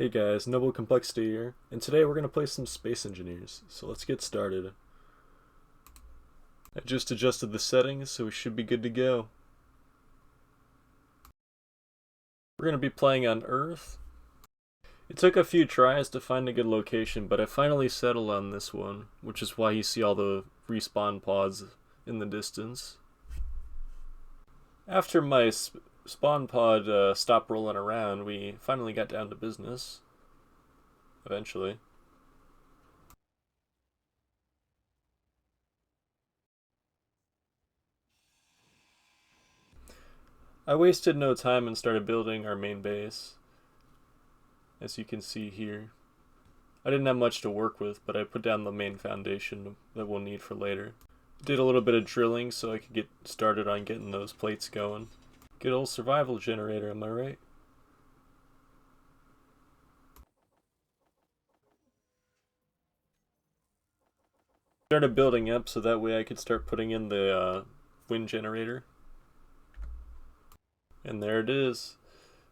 Hey guys, Noble Complexity here, and today we're going to play some Space Engineers, so let's get started. I just adjusted the settings, so we should be good to go. We're going to be playing on Earth. It took a few tries to find a good location, but I finally settled on this one, which is why you see all the respawn pods in the distance. After my spawn pod stopped rolling around, we finally got down to business. Eventually. I wasted no time and started building our main base, as you can see here. I didn't have much to work with, but I put down the main foundation that we'll need for later. Did a little bit of drilling so I could get started on getting those plates going. Good old survival generator, am I right? Started building up so that way I could start putting in the wind generator. And there it is.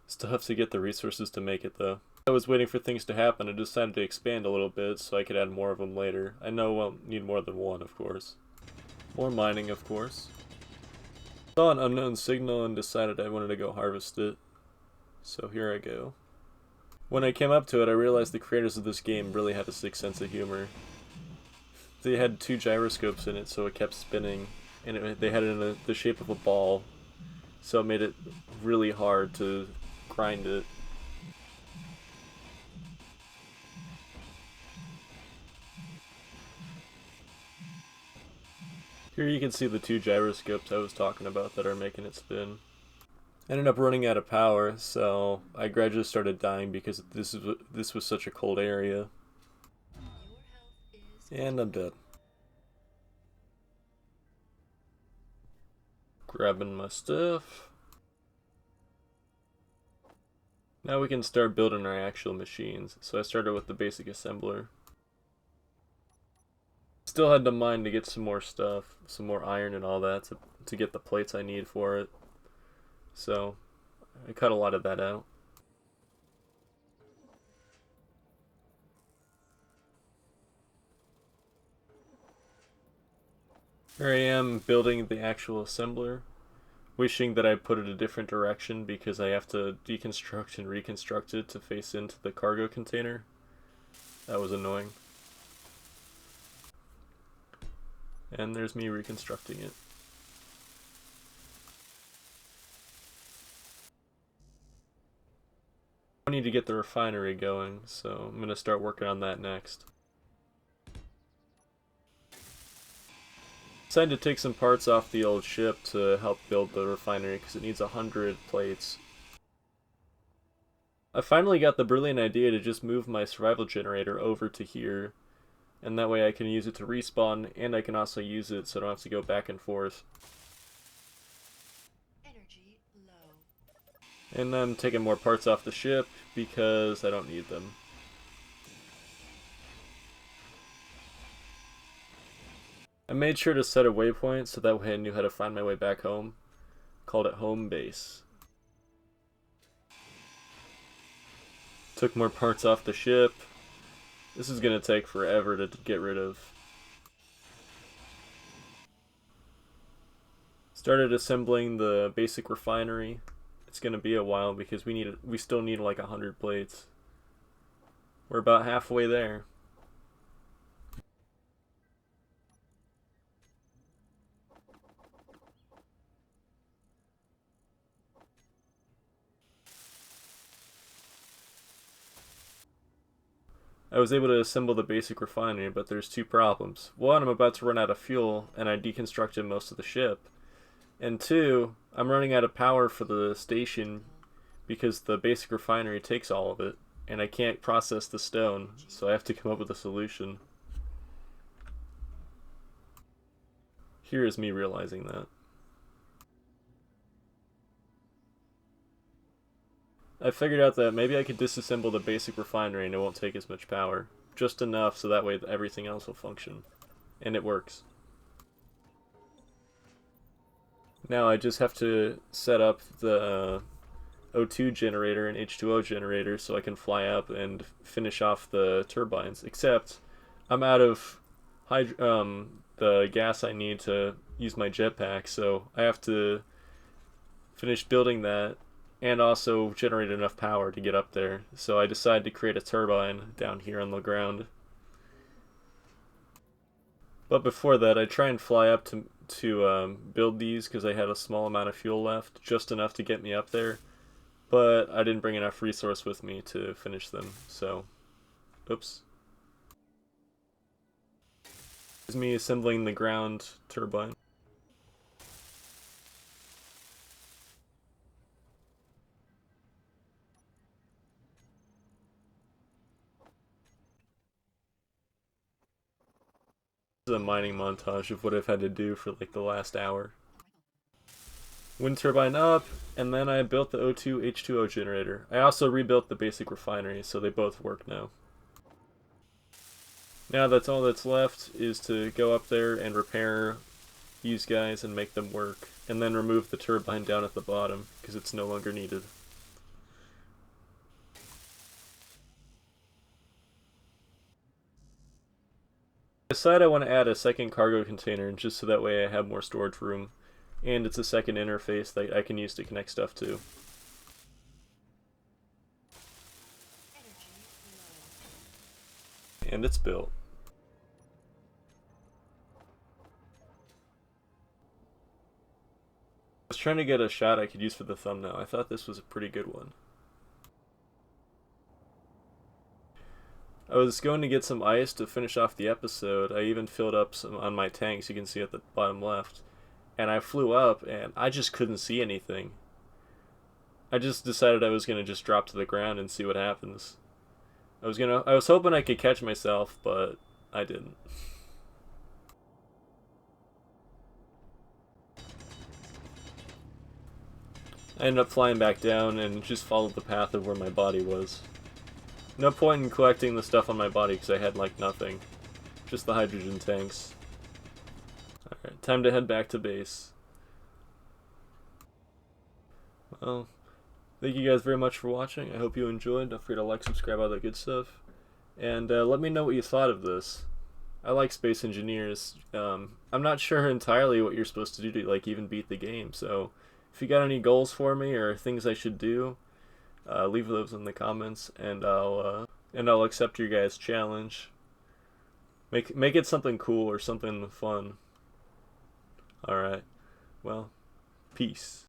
Still have to get the resources to make it though. I was waiting for things to happen. I decided to expand a little bit so I could add more of them later. I know I won't need more than one, of course. More mining, of course. Saw an unknown signal and decided I wanted to go harvest it. So here I go. When I came up to it, I realized the creators of this game really had a sick sense of humor. They had two gyroscopes in it, so it kept spinning, and they had it in the shape of a ball, so it made it really hard to grind it. Here you can see the two gyroscopes I was talking about that are making it spin. I ended up running out of power, so I gradually started dying because this was such a cold area. And I'm dead. Grabbing my stuff. Now we can start building our actual machines. So I started with the basic assembler. Still had to mine to get some more stuff, some more iron and all that to get the plates I need for it. So I cut a lot of that out. Here I am building the actual assembler, wishing that I put it a different direction because I have to deconstruct and reconstruct it to face into the cargo container. That was annoying. And there's me reconstructing it. I need to get the refinery going, so I'm going to start working on that next. Decided to take some parts off the old ship to help build the refinery because it needs 100 plates. I finally got the brilliant idea to just move my survival generator over to here, and that way I can use it to respawn, and I can also use it so I don't have to go back and forth. Energy low. And I'm taking more parts off the ship because I don't need them. I made sure to set a waypoint so that way I knew how to find my way back home. Called it home base. Took more parts off the ship. This is gonna take forever to get rid of. Started assembling the basic refinery. It's gonna be a while because we still need like 100 plates. We're about halfway there. I was able to assemble the basic refinery, but there's two problems. One, I'm about to run out of fuel, and I deconstructed most of the ship. And two, I'm running out of power for the station because the basic refinery takes all of it, and I can't process the stone, so I have to come up with a solution. Here is me realizing that. I figured out that maybe I could disassemble the basic refinery and it won't take as much power. Just enough so that way everything else will function. And it works. Now I just have to set up the O2 generator and H2O generator so I can fly up and finish off the turbines. Except I'm out of the gas I need to use my jetpack, so I have to finish building that and also generate enough power to get up there. So I decided to create a turbine down here on the ground. But before that, I try and fly up to build these because I had a small amount of fuel left, just enough to get me up there. But I didn't bring enough resource with me to finish them, so oops. This is me assembling the ground turbine. This is a mining montage of what I've had to do for like the last hour. Wind turbine up, and then I built the O2 H2O generator. I also rebuilt the basic refinery, so they both work now. Now that's all that's left is to go up there and repair these guys and make them work, and then remove the turbine down at the bottom because it's no longer needed. I decided I want to add a second cargo container just so that way I have more storage room, and it's a second interface that I can use to connect stuff to. And it's built. I was trying to get a shot I could use for the thumbnail. I thought this was a pretty good one. I was going to get some ice to finish off the episode. I even filled up some on my tanks, you can see at the bottom left. And I flew up and I just couldn't see anything. I just decided I was going to just drop to the ground and see what happens. I was hoping I could catch myself, but I didn't. I ended up flying back down and just followed the path of where my body was. No point in collecting the stuff on my body because I had like nothing. Just the hydrogen tanks. Alright, time to head back to base. Well, thank you guys very much for watching. I hope you enjoyed. Don't forget to like, subscribe, all that good stuff. And let me know what you thought of this. I like Space Engineers. I'm not sure entirely what you're supposed to do to like even beat the game, so if you got any goals for me or things I should do, leave those in the comments, and I'll accept your guys' challenge. Make it something cool or something fun. All right. Well, peace.